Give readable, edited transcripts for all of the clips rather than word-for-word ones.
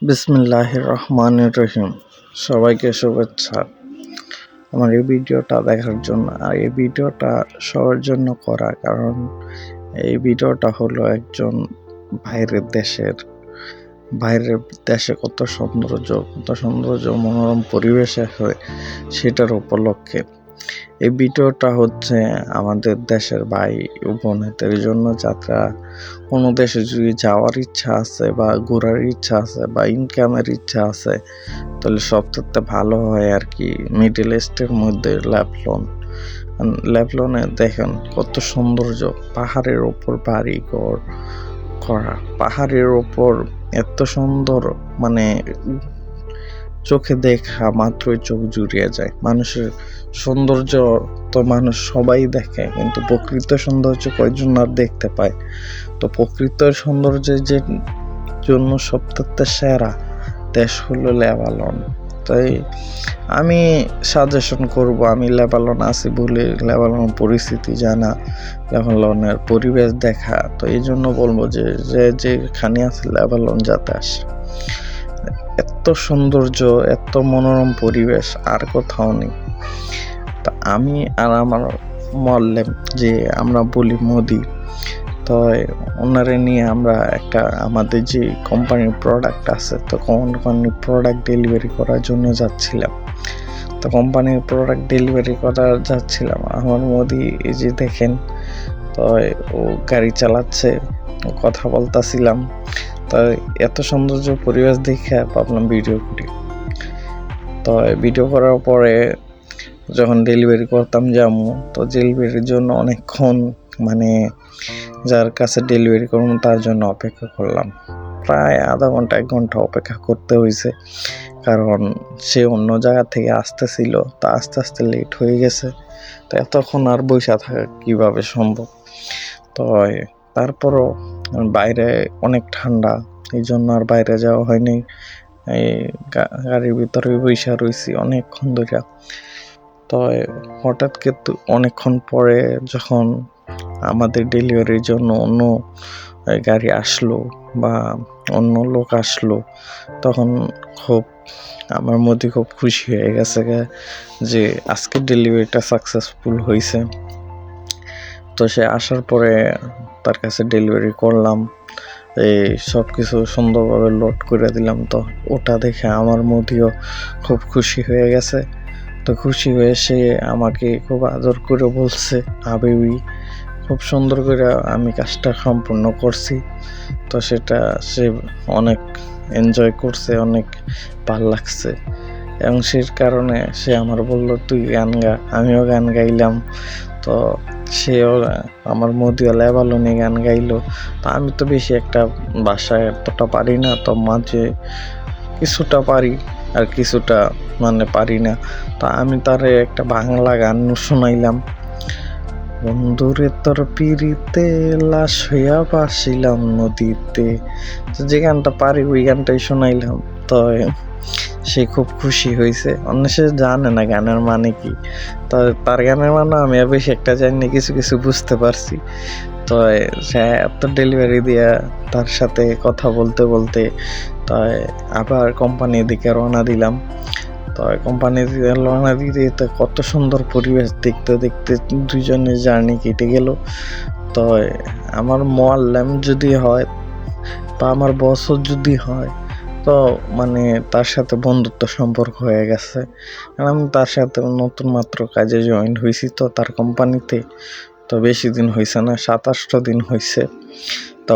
বিসমিল্লাহির রহমানির রহিম। সবাইকে শুভেচ্ছা আমার এই ভিডিওটা দেখার জন্য। আর এই ভিডিওটা সবার জন্য করা, কারণ এই ভিডিওটা হলো একজন বাইরের দেশে কত সৌন্দর্য মনোরম পরিবেশে হয় সেটার উপলক্ষে। এই ভিডিওটা হচ্ছে আমাদের দেশের ভাই ও বোনেদের জন্য, যাত্রা কোনো দেশে যদি যাওয়ার ইচ্ছা আছে বা ঘোরার ইচ্ছা আছে বা ইনকামের ইচ্ছা আছে, তাহলে সবথেকে ভালো হয় আর কি মিডল ইস্টের মধ্যে লেবননে দেখেন কত সৌন্দর্য, পাহাড়ের ওপর বাড়ি ঘর করা, পাহাড়ের ওপর এত সুন্দর, মানে চোখে দেখা মাত্রই চোখ জুড়িয়ে যায়। মানুষের সৌন্দর্য তো মানুষ সবাই দেখে, কিন্তু প্রকৃত সৌন্দর্য কয়জন আর দেখতে পায়। তো প্রকৃত সৌন্দর্যের যে জন্য সবথেকে সেরা দেশ হলো লেবানন। তাই আমি সাজেশন করব, আমি লেবানন আছি বলে লেবাননের পরিস্থিতি জানা, লেবাননের পরিবেশ দেখা, তো এই জন্য বলবো যে যেখানে আছে লেবানন যাতে আসে। এত সৌন্দর্য, এত মনোরম পরিবেশ আর কোথাও নেই। তা আমি আর আমার মোয়াল্লেম, যে আমরা বলি মোদি, তো ওনারে নিয়ে আমরা একটা আমাদের যে কোম্পানির প্রোডাক্ট আছে, তো কোম্পানির প্রোডাক্ট ডেলিভারি করার জন্য যাচ্ছিলাম। তো কোম্পানির প্রোডাক্ট ডেলিভারি করার যাচ্ছিলাম, আমার মোদি এই যে দেখেন, তো ও গাড়ি চালাচ্ছে, কথা বলতেছিলাম। তো এত সৌন্দর্য পরিবেশ দেখে ভাবলাম ভিডিও করি। তো ভিডিও করার পরে যখন ডেলিভারি করতাম যাবো, তো ডেলিভারির জন্য অনেকক্ষণ, মানে যার কাছে ডেলিভারি করবো তার জন্য অপেক্ষা করলাম। প্রায় আধা ঘন্টা 1 ঘন্টা অপেক্ষা করতে হয়েছে, কারণ সে অন্য জায়গা থেকে আসতেছিল, তা আস্তে আস্তে লেট হয়ে গেছে। তো এতক্ষণ আর বসে থাকা কীভাবে সম্ভব। তো তারপরও বাইরে অনেক ঠান্ডা, এই জন্য আর বাইরে যাওয়া হয়নি। এই গাড়ির ভিতরে বসে রয়েছি অনেকক্ষণ ধরে। তো হঠাৎ কিন্তু অনেকক্ষণ পরে যখন আমাদের ডেলিভারির জন্য অন্য গাড়ি আসলো বা অন্য লোক আসলো, তখন আমার মধ্যে খুব খুশি হয়ে গেছে যে আজকের ডেলিভারিটা সাকসেসফুল হয়েছে। তো সে আসার পরে তার কাছে ডেলিভারি করলাম, এই সব কিছু সুন্দরভাবে লোড করে দিলাম। তো ওটা দেখে আমার মধ্যেও খুব খুশি হয়ে গেছে। তো খুশি হয়ে সে আমাকে খুব আদর করে বলছে হাবিবি, খুব সুন্দর করে আমি কাজটা সম্পূর্ণ করছি। তো সেটা সে অনেক এনজয় করছে, অনেক ভাল লাগছে, এবং সেই কারণে সে আমার বললো তুই গান গা। আমিও গান গাইলাম। তো সেও আমার মদিও লেবাননে গান গাইলো। তো আমি তো বেশি একটা ভাষায় এতটা পারি না, তো মাঝে কিছুটা পারি আর কিছুটা মানে পারি না। তো আমি তারে একটা বাংলা গান শোনাইলাম, বন্ধুরে তোর পিরিতে লাশ হইয়া ভাসিলাম নদীতে। তো যে গানটা পারি ওই গানটাই শোনাইলাম। তো সে খুব খুশি হয়েছে। অন্য সে জানে না গানের মানে কি, তো তার গানের মানে আমি বেশি একটা জানি, কিছু কিছু বুঝতে পারছি। তো সে এত ডেলিভারি দিয়া তার সাথে কথা বলতে বলতে তো আবার কোম্পানির দিকে রওনা দিলাম। তো কোম্পানির দিকে রওনা দিতে কত সুন্দর পরিবেশ দেখতে দেখতে দুজনের জার্নি কেটে গেল। তো আমার মোয়াল্লেম যদি হয় বা আমার বসও যদি হয়, তো মানে তার সাথে বন্ধুত্ব সম্পর্ক হয়ে গেছে। কারণ আমি তার সাথে নতুন মাত্র কাজে জয়েন হয়েছি, তো তার কোম্পানিতে তো বেশি দিন হয়েছে না, 27 দিন হয়েছে। তো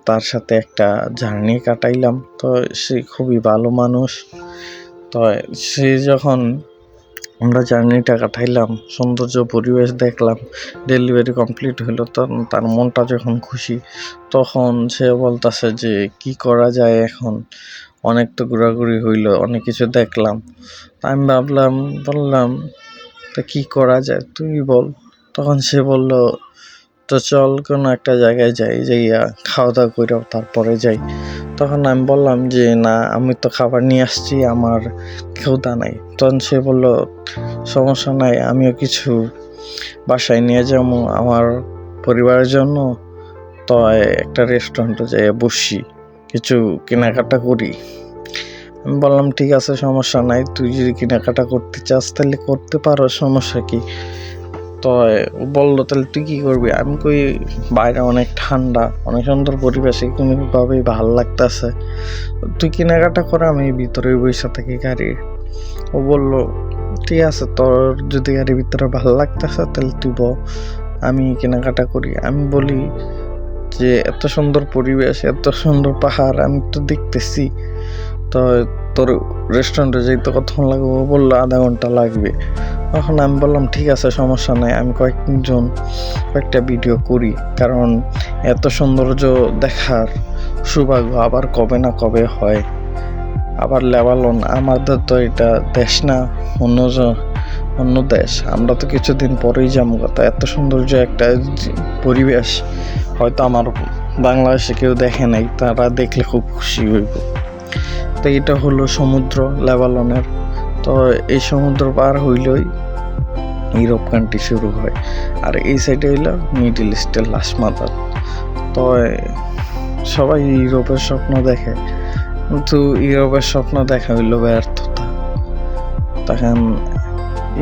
তার সাথে একটা জার্নি কাটাইলাম। তো সে খুবই ভালো মানুষ। তো সে যখন আমরা জার্নিটা কাটাইলাম, সৌন্দর্য পরিবেশ দেখলাম, ডেলিভারি কমপ্লিট হলো, তখন তার মনটা যখন খুশি, তখন সে বলতেছে যে কি করা যায় এখন, অনেক তো ঘোরাঘুরি হইলো, অনেক কিছু দেখলাম। আমি বললাম তো কি করা যায় তুই বল। তখন সে বলল তো চল কোনো একটা জায়গায় যাইয়া খাওয়া দাওয়া করে তারপরে যাই। তখন আমি বললাম যে না, আমি তো খাবার নিয়ে আসছি, আমার ক্ষুধা নাই। তখন সে বলল সমস্যা নাই, আমিও কিছু বাসায় নিয়ে যাবো আমার পরিবারের জন্য। তো একটা রেস্টুরেন্টে যাই বসি, কিছু কেনাকাটা করি। আমি বললাম ঠিক আছে, সমস্যা নাই, তুই যদি কেনাকাটা করতে চাস তাহলে করতে পারো, সমস্যা কি। তো ও বললো তাহলে তুই কি করবি। আমি কই বাইরে অনেক ঠান্ডা, অনেক সুন্দর পরিবেশ, এরকমভাবেই ভাল লাগতেছে, তুই কেনাকাটা করে আমি ভিতরে বসে থাকি গাড়ি। ও বললো ঠিক আছে, তোর যদি গাড়ির ভিতরে ভালো লাগতেছে তাহলে তুই আমি কেনাকাটা করি। আমি বলি যে এত সুন্দর পরিবেশ, এত সুন্দর পাহাড় আমি তো দেখতেছি, তো তোর রেস্টুরেন্টে যাইতে কতক্ষণ লাগবে। ও বললো আধা ঘন্টা লাগবে। তখন আমি বললাম ঠিক আছে, সমস্যা নাই, আমি কয়েকটা ভিডিও করি, কারণ এত সৌন্দর্য দেখার সৌভাগ্য আবার কবে না কবে হয়। আবার লেবানন আমাদের তো এটা দেশ না, অন্য দেশ, আমরা তো কিছুদিন পরেই যাবো। তো এত সৌন্দর্য একটা পরিবেশ হয়তো আমার বাংলাদেশে কেউ দেখে নাই, তারা দেখলে খুব খুশি হইব। তো এটা হলো সমুদ্র লেবাননের। তো এই সমুদ্র পার হইলেই ইউরোপ কান্ট্রি শুরু হয়, আর এই সাইডে হইলো মিডল ইস্টের লাশ মাদার। তো সবাই ইউরোপের স্বপ্ন দেখে, কিন্তু ইউরোপের স্বপ্ন দেখা হইলো ব্যর্থতা। তখন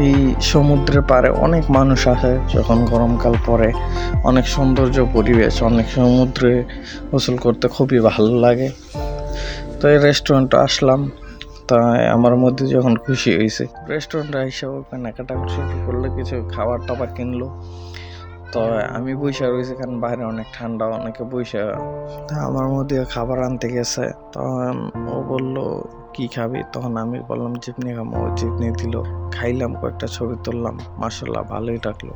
এই সমুদ্রের পাড়ে অনেক মানুষ আসে যখন গরমকাল পড়ে, অনেক সৌন্দর্য পরিবেশ, অনেক সমুদ্রে গোসল করতে খুবই ভালো লাগে। তো এই রেস্টুরেন্টে আসলাম, তাই আমার মধ্যে যখন খুশি হয়েছে, রেস্টুরেন্টে এসে কেনাকাটা শুরু করলো, কিছু খাবার টাবার কিনলো। তো আমি বইসা রয়েছি, কারণ বাইরে অনেক ঠান্ডা, অনেকে বইসা। তা আমার মধ্যে খাবার আনতে গেছে, তখন ও বলল কি খাবি, তখন আমি বললাম চিপনি খাবো। ও চিপনি দিল, খাইলাম, কয়েকটা ছবি তুললাম, মাশাআল্লাহ ভালোই লাগলো।